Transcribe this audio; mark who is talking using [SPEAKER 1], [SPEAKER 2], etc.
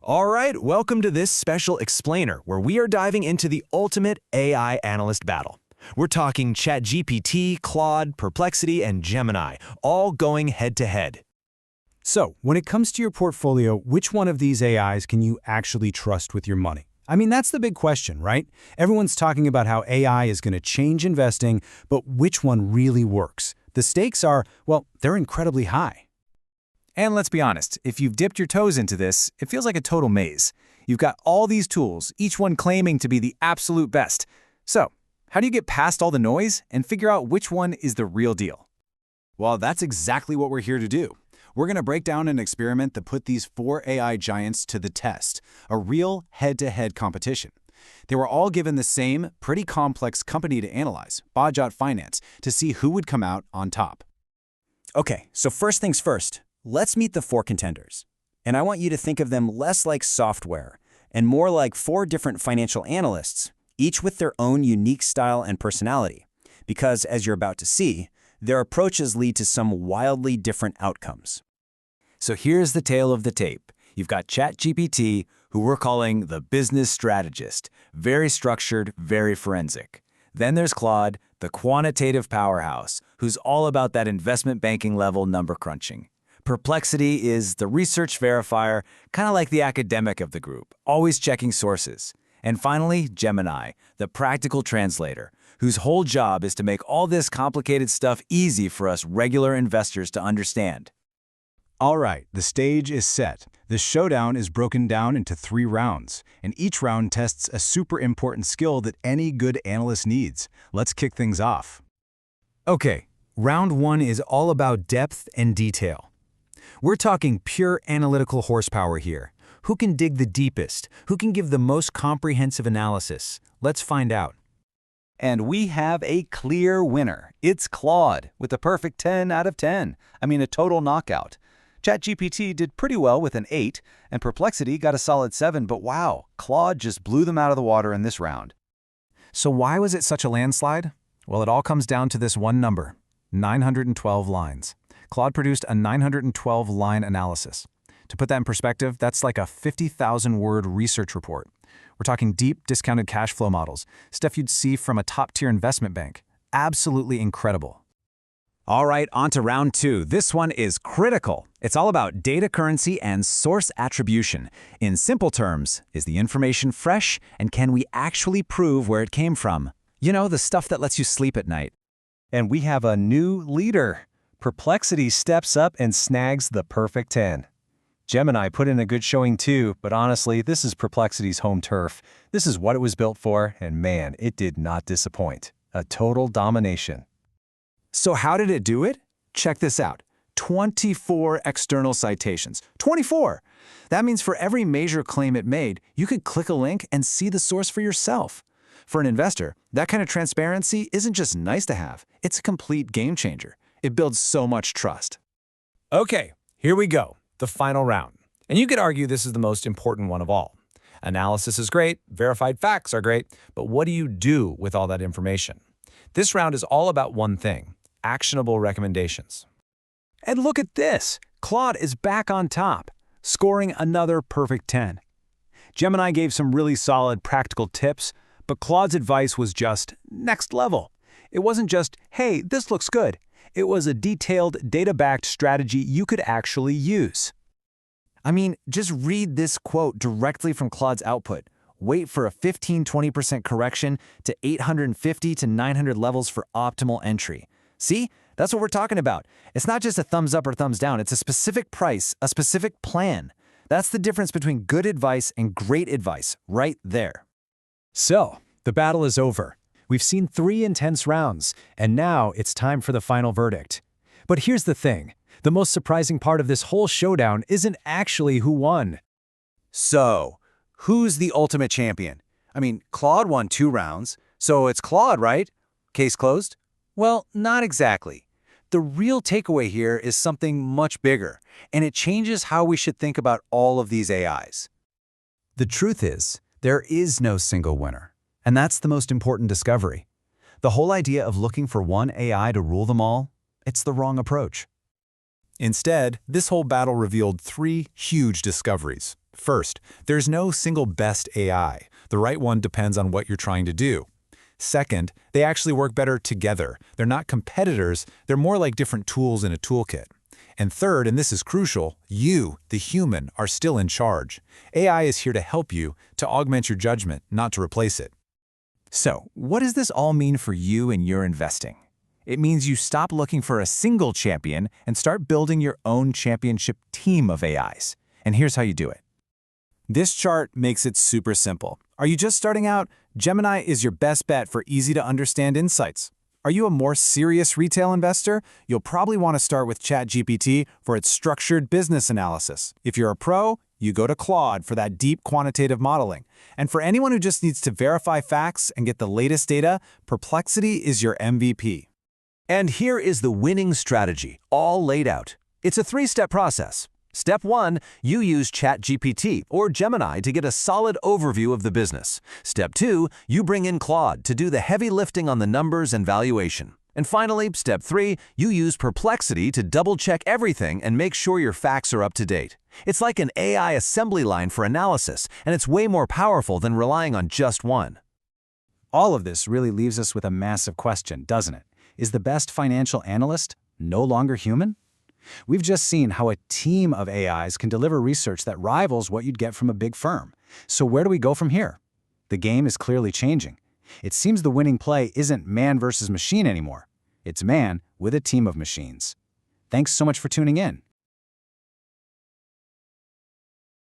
[SPEAKER 1] All right, welcome to this special explainer where we are diving into the ultimate AI analyst battle. We're talking ChatGPT, Claude, Perplexity, and Gemini, all going head-to-head.
[SPEAKER 2] So, when it comes to your portfolio, which one of these AIs can you actually trust with your money? I mean, that's the big question, right? Everyone's talking about how AI is going to change investing, but which one really works? The stakes are, well, they're incredibly high.
[SPEAKER 3] And let's be honest, if you've dipped your toes into this, it feels like a total maze. You've got all these tools, each one claiming to be the absolute best. So, how do you get past all the noise and figure out which one is the real deal?
[SPEAKER 4] Well, that's exactly what we're here to do. We're going to break down an experiment that put these four AI giants to the test, a real head-to-head competition. They were all given the same, pretty complex company to analyze, Bajaj Finance, to see who would come out on top.
[SPEAKER 5] Okay, so first things first. Let's meet the four contenders. And I want you to think of them less like software and more like four different financial analysts, each with their own unique style and personality. Because, as you're about to see, their approaches lead to some wildly different outcomes.
[SPEAKER 3] So here's the tale of the tape. You've got ChatGPT, who we're calling the business strategist. Very structured, very forensic. Then there's Claude, the quantitative powerhouse, who's all about that investment banking level number crunching. Perplexity is the research verifier, kind of like the academic of the group, always checking sources. And finally, Gemini, the practical translator, whose whole job is to make all this complicated stuff easy for us regular investors to understand.
[SPEAKER 2] All right, the stage is set. The showdown is broken down into 3 rounds, and each round tests a super important skill that any good analyst needs. Let's kick things off.
[SPEAKER 1] Okay, round 1 is all about depth and detail. We're talking pure analytical horsepower here. Who can dig the deepest? Who can give the most comprehensive analysis? Let's find out.
[SPEAKER 3] And we have a clear winner. It's Claude, with a perfect 10 out of 10. I mean, a total knockout. ChatGPT did pretty well with an 8, and Perplexity got a solid 7, but wow, Claude just blew them out of the water in this round.
[SPEAKER 1] So why was it such a landslide? Well, it all comes down to this one number, 912 lines. Claude produced a 912-line analysis. To put that in perspective, that's like a 50,000-word research report. We're talking deep, discounted cash flow models, stuff you'd see from a top-tier investment bank. Absolutely incredible.
[SPEAKER 3] All right, on to round 2. This one is critical. It's all about data currency and source attribution. In simple terms, is the information fresh, and can we actually prove where it came from? You know, the stuff that lets you sleep at night.
[SPEAKER 6] And we have a new leader. Perplexity steps up and snags the perfect 10. Gemini put in a good showing too, but honestly, this is Perplexity's home turf. This is what it was built for, and man, it did not disappoint. A total domination.
[SPEAKER 1] So how did it do it? Check this out. 24 external citations. 24! That means for every major claim it made, you could click a link and see the source for yourself. For an investor, that kind of transparency isn't just nice to have, it's a complete game changer. It builds so much trust.
[SPEAKER 2] Okay, here we go, the final round. And you could argue this is the most important one of all. Analysis is great, verified facts are great, but what do you do with all that information? This round is all about one thing, actionable recommendations. And look at this, Claude is back on top, scoring another perfect 10. Gemini gave some really solid practical tips, but Claude's advice was just next level. It wasn't just, hey, this looks good. It was a detailed, data-backed strategy you could actually use.
[SPEAKER 1] I mean, just read this quote directly from Claude's output. Wait for a 15–20% correction to 850 to 900 levels for optimal entry. See? That's what we're talking about. It's not just a thumbs up or thumbs down. It's a specific price, a specific plan. That's the difference between good advice and great advice, right there.
[SPEAKER 2] So, the battle is over. We've seen 3 intense rounds, and now it's time for the final verdict. But here's the thing. The most surprising part of this whole showdown isn't actually who won.
[SPEAKER 3] So, who's the ultimate champion? I mean, Claude won 2 rounds, so it's Claude, right? Case closed? Well, not exactly. The real takeaway here is something much bigger, and it changes how we should think about all of these AIs.
[SPEAKER 1] The truth is, there is no single winner. And that's the most important discovery. The whole idea of looking for one AI to rule them all, it's the wrong approach.
[SPEAKER 4] Instead, this whole battle revealed 3 huge discoveries.
[SPEAKER 2] First, there's no single best AI. The right one depends on what you're trying to do. Second, they actually work better together. They're not competitors, they're more like different tools in a toolkit. And third, and this is crucial, you, the human, are still in charge. AI is here to help you, to augment your judgment, not to replace it.
[SPEAKER 3] So, what does this all mean for you and your investing? It means you stop looking for a single champion and start building your own championship team of AIs. And here's how you do it.
[SPEAKER 4] This chart makes it super simple. Are you just starting out? Gemini is your best bet for easy-to-understand insights. Are you a more serious retail investor? You'll probably want to start with ChatGPT for its structured business analysis. If you're a pro, you go to Claude for that deep quantitative modeling. And for anyone who just needs to verify facts and get the latest data, Perplexity is your MVP.
[SPEAKER 1] And here is the winning strategy, all laid out. It's a 3-step process. Step 1, you use ChatGPT or Gemini to get a solid overview of the business. Step 2, you bring in Claude to do the heavy lifting on the numbers and valuation. And finally, Step 3, you use Perplexity to double-check everything and make sure your facts are up to date. It's like an AI assembly line for analysis, and it's way more powerful than relying on just one.
[SPEAKER 3] All of this really leaves us with a massive question, doesn't it? Is the best financial analyst no longer human? We've just seen how a team of AIs can deliver research that rivals what you'd get from a big firm. So where do we go from here? The game is clearly changing. It seems the winning play isn't man versus machine anymore. It's man with a team of machines. Thanks so much for tuning in.